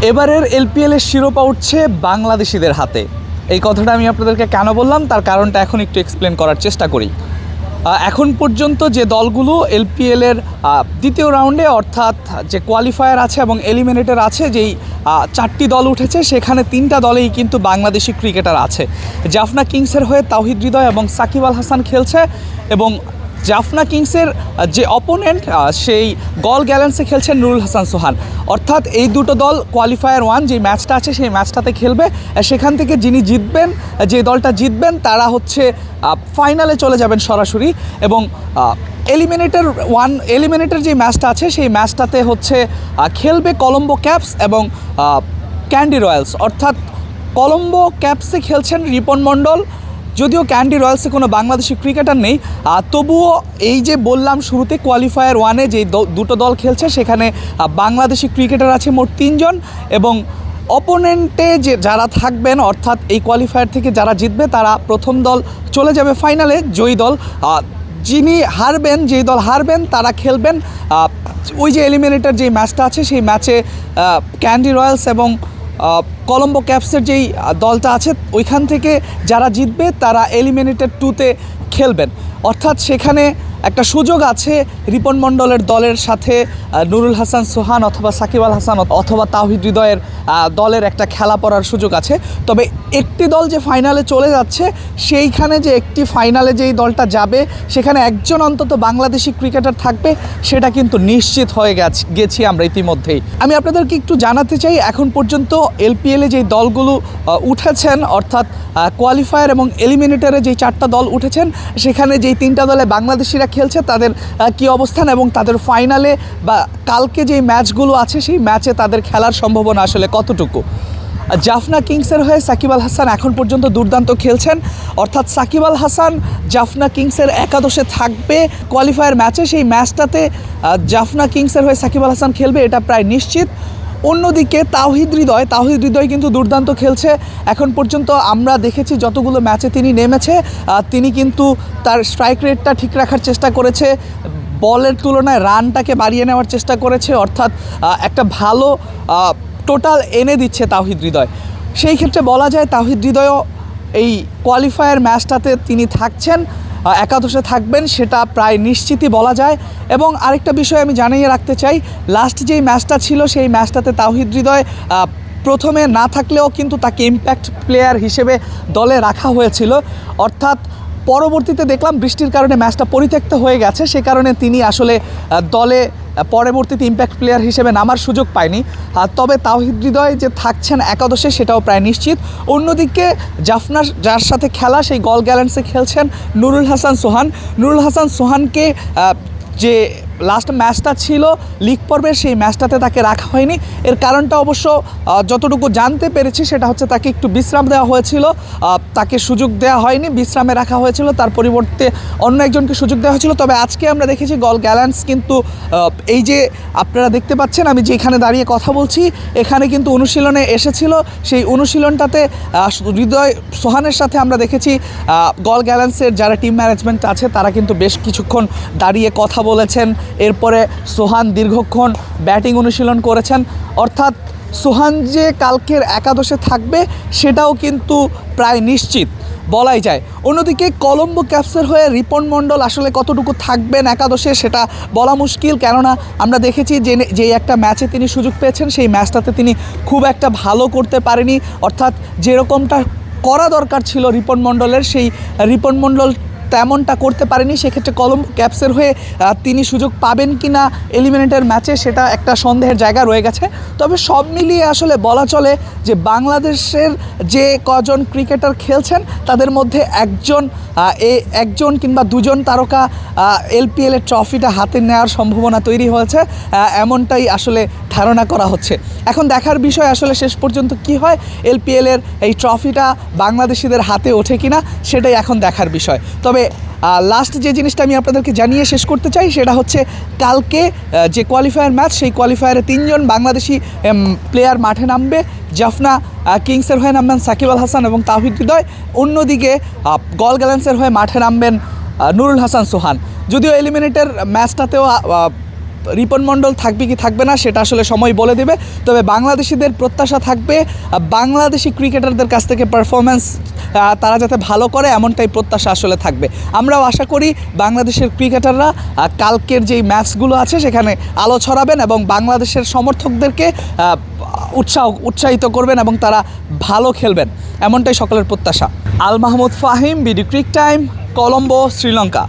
এবারের এলপিএলের শিরোপা উঠছে বাংলাদেশিদের হাতে। এই কথাটা আমি আপনাদেরকে কেন বললাম তার কারণটা এখন একটু এক্সপ্লেন করার চেষ্টা করি। এখন পর্যন্ত যে দলগুলো এলপিএলের দ্বিতীয় রাউন্ডে অর্থাৎ যে কোয়ালিফায়ার আছে এবং এলিমিনেটর আছে, যেই 4টি দল উঠেছে সেখানে 3টা দলেই কিন্তু বাংলাদেশি ক্রিকেটার আছে। জাফনা কিংসের হয়ে তাওহিদ হৃদয় এবং সাকিব আল হাসান খেলছে এবং জাফনা কিংসের যে অপোনেন্ট সেই গল গ্যালেন্সে খেলছেন নুরুল হাসান সোহান। অর্থাৎ এই দুটো দল কোয়ালিফায়ার 1 যে ম্যাচটা আছে সেই ম্যাচটাতে খেলবে। সেখান থেকে যিনি জিতবেন, যে দলটা জিতবেন তারা হচ্ছে ফাইনালে চলে যাবেন সরাসরি। এবং এলিমিনেটর যে ম্যাচটা আছে সেই ম্যাচটাতে হচ্ছে খেলবে কলম্বো ক্যাপস এবং ক্যান্ডি রয়্যালস। অর্থাৎ কলম্বো ক্যাপসে খেলছেন রিপন মণ্ডল। যদিও ক্যান্ডি রয়্যালসে কোনো বাংলাদেশি ক্রিকেটার নেই, তবুও এই যে বললাম শুরুতে কোয়ালিফায়ার 1-এ যে দুটো দল খেলছে সেখানে বাংলাদেশি ক্রিকেটার আছে মোট 3 জন। এবং অপোনেন্টে যে যারা থাকবেন অর্থাৎ এই কোয়ালিফায়ার থেকে যারা জিতবে তারা প্রথম দল চলে যাবে ফাইনালে, জয়ী দল। যিনি হারবেন, যেই দল হারবেন তারা খেলবেন ওই যে এলিমিনেটর যেই ম্যাচটা আছে সেই ম্যাচে ক্যান্ডি রয়্যালস এবং কলম্বো ক্যাপসের যেই দলটা আছে ওইখান থেকে যারা জিতবে তারা এলিমিনেটর 2-তে খেলবেন। অর্থাৎ সেখানে একটা সুযোগ আছে রিপন মণ্ডলের দলের সাথে নুরুল হাসান সোহান অথবা সাকিব আল হাসান অথবা তাওহিদ হৃদয়ের দলের একটা খেলা পড়ার সুযোগ আছে। তবে একটি দল যে ফাইনালে চলে যাচ্ছে সেইখানে যে একটি ফাইনালে যেই দলটা যাবে সেখানে একজন অন্তত বাংলাদেশি ক্রিকেটার থাকবে, সেটা কিন্তু নিশ্চিত হয়ে গেছি আমরা ইতিমধ্যেই। আমি আপনাদেরকে একটু জানাতে চাই এখন পর্যন্ত এলপিএলে যেই দলগুলো উঠেছেন অর্থাৎ কোয়ালিফায়ার এবং এলিমিনেটরে যেই 4টা দল উঠেছেন সেখানে যেই 3টা দলে বাংলাদেশিরা খেলছে তাদের কি অবস্থান এবং তাদের ফাইনালে বা কালকে যেই ম্যাচগুলো আছে সেই ম্যাচে তাদের খেলার সম্ভাবনা আসলে কতটুকু। জাফনা কিংসের হয়ে সাকিব আল হাসান এখন পর্যন্ত দুর্দান্ত খেলছেন। অর্থাৎ সাকিব আল হাসান জাফনা কিংসের একাদশে থাকবে কোয়ালিফায়ার ম্যাচে। সেই ম্যাচটাতে জাফনা কিংসের হয়ে সাকিব আল হাসান খেলবে, এটা প্রায় নিশ্চিত। অন্যদিকে তাওহিদ হৃদয় কিন্তু দুর্দান্ত খেলছে এখন পর্যন্ত। আমরা দেখেছি যতগুলো ম্যাচে তিনি নেমেছে তিনি কিন্তু তার স্ট্রাইক রেটটা ঠিক রাখার চেষ্টা করেছে, বলের তুলনায় রানটাকে বাড়িয়ে নেওয়ার চেষ্টা করেছে। অর্থাৎ একটা ভালো টোটাল এনে দিচ্ছে তাওহিদ হৃদয়। সেই ক্ষেত্রে বলা যায় তাওহিদ হৃদয়ও এই কোয়ালিফায়ার ম্যাচটাতে তিনি থাকছেন, একাদশে থাকবেন, সেটা প্রায় নিশ্চিতই বলা যায়। এবং আরেকটা বিষয় আমি জানিয়ে রাখতে চাই, লাস্ট যেই ম্যাচটা ছিল সেই ম্যাচটাতে তাওহিদ হৃদয় প্রথমে না থাকলেও কিন্তু তাকে ইম্প্যাক্ট প্লেয়ার হিসেবে দলে রাখা হয়েছিল। অর্থাৎ পরবর্তীতে দেখলাম বৃষ্টির কারণে ম্যাচটা পরিত্যক্ত হয়ে গেছে, সে কারণে তিনি আসলে দলে পরবর্তীতে ইম্প্যাক্ট প্লেয়ার হিসেবে নামার সুযোগ পায়নি। তবে তাওহিদ হৃদয় যে থাকছেন একাদশে সেটাও প্রায় নিশ্চিত। অন্যদিকে জাফনার যার সাথে খেলা সেই গল গ্যালেন্সে খেলছেন নুরুল হাসান সোহানকে যে লাস্ট ম্যাচটা ছিল লিগ পর্বের সেই ম্যাচটাতে তাকে রাখা হয়নি। এর কারণটা অবশ্য যতটুকু জানতে পেরেছি সেটা হচ্ছে তাকে একটু বিশ্রাম দেওয়া হয়েছিল, তাকে সুযোগ দেওয়া হয়নি, বিশ্রামে রাখা হয়েছিল, তার পরিবর্তে অন্য একজনকে সুযোগ দেওয়া হয়েছিল। তবে আজকে আমরা দেখেছি গল গ্যালেন্স কিন্তু এই যে আপনারা দেখতে পাচ্ছেন আমি যেখানে দাঁড়িয়ে কথা বলছি এখানে কিন্তু অনুশীলনে এসেছিল। সেই অনুশীলনটাতে হৃদয় সোহানের সাথে আমরা দেখেছি গল গ্যালেন্সের যারা টিম ম্যানেজমেন্ট আছে তারা কিন্তু বেশ কিছুক্ষণ দাঁড়িয়ে কথা বলেছেন। এরপরে সোহান দীর্ঘক্ষণ ব্যাটিং অনুশীলন করেছেন। অর্থাৎ সোহান যে কালকের একাদশে থাকবে সেটাও কিন্তু প্রায় নিশ্চিত বলাই যায়। অন্যদিকে কলম্বো ক্যাপসের হয়ে রিপন মণ্ডল আসলে কতটুকু থাকবেন একাদশে সেটা বলা মুশকিল, কেননা আমরা দেখেছি যে একটা ম্যাচে তিনি সুযোগ পেয়েছেন সেই ম্যাচটাতে তিনি খুব একটা ভালো করতে পারেনি। অর্থাৎ যেরকমটা করা দরকার ছিল রিপন মণ্ডলের সেই রিপন মণ্ডল তেমনটা করতে পারেনি। সেক্ষেত্রে কলম্বো ক্যাপসের হয়ে তিনি সুযোগ পাবেন কি না এলিমিনেটর ম্যাচে সেটা একটা সন্দেহের জায়গা রয়ে গেছে। তবে সব মিলিয়ে আসলে বলা চলে যে বাংলাদেশের যে কজন ক্রিকেটার খেলছেন তাদের মধ্যে একজন কিংবা 2জন তারকা এলপিএলের ট্রফিটা হাতে নেওয়ার সম্ভাবনা তৈরি হয়েছে, এমনটাই আসলে ধারণা করা হচ্ছে। এখন দেখার বিষয় আসলে শেষ পর্যন্ত কি হয়, এলপিএলের এই ট্রফিটা বাংলাদেশিদের হাতে ওঠে কিনা সেটাই এখন দেখার বিষয়। তবে লাস্ট যে জিনিসটা আমি আপনাদেরকে জানিয়ে শেষ করতে চাই সেটা হচ্ছে কালকে যে কোয়ালিফায়ার ম্যাচ সেই কোয়ালিফায়ারে 3 জন বাংলাদেশি প্লেয়ার মাঠে নামবে। জাফনা কিংসের হয়ে নামবেন সাকিব আল হাসান এবং তাওহিদ হৃদয়। অন্যদিকে গল গ্যালেন্সের হয়ে মাঠে নামবেন নুরুল হাসান সোহান। যদিও এলিমিনেটর ম্যাচটাতেও রিপন মণ্ডল থাকবে কি থাকবে না সেটা আসলে সময় বলে দেবে। তবে বাংলাদেশিদের প্রত্যাশা থাকবে বাংলাদেশি ক্রিকেটারদের কাছ থেকে পারফরম্যান্স তারা যাতে ভালো করে, এমনটাই প্রত্যাশা আসলে থাকবে। আমরাও আশা করি বাংলাদেশের ক্রিকেটাররা কালকের যেই ম্যাচগুলো আছে সেখানে আলো ছড়াবেন এবং বাংলাদেশের সমর্থকদেরকে উৎসাহিত করবেন এবং তারা ভালো খেলবেন, এমনটাই সকলের প্রত্যাশা। Al Mahmud Fahim, BD ক্রিক time, Colombo, Sri Lanka.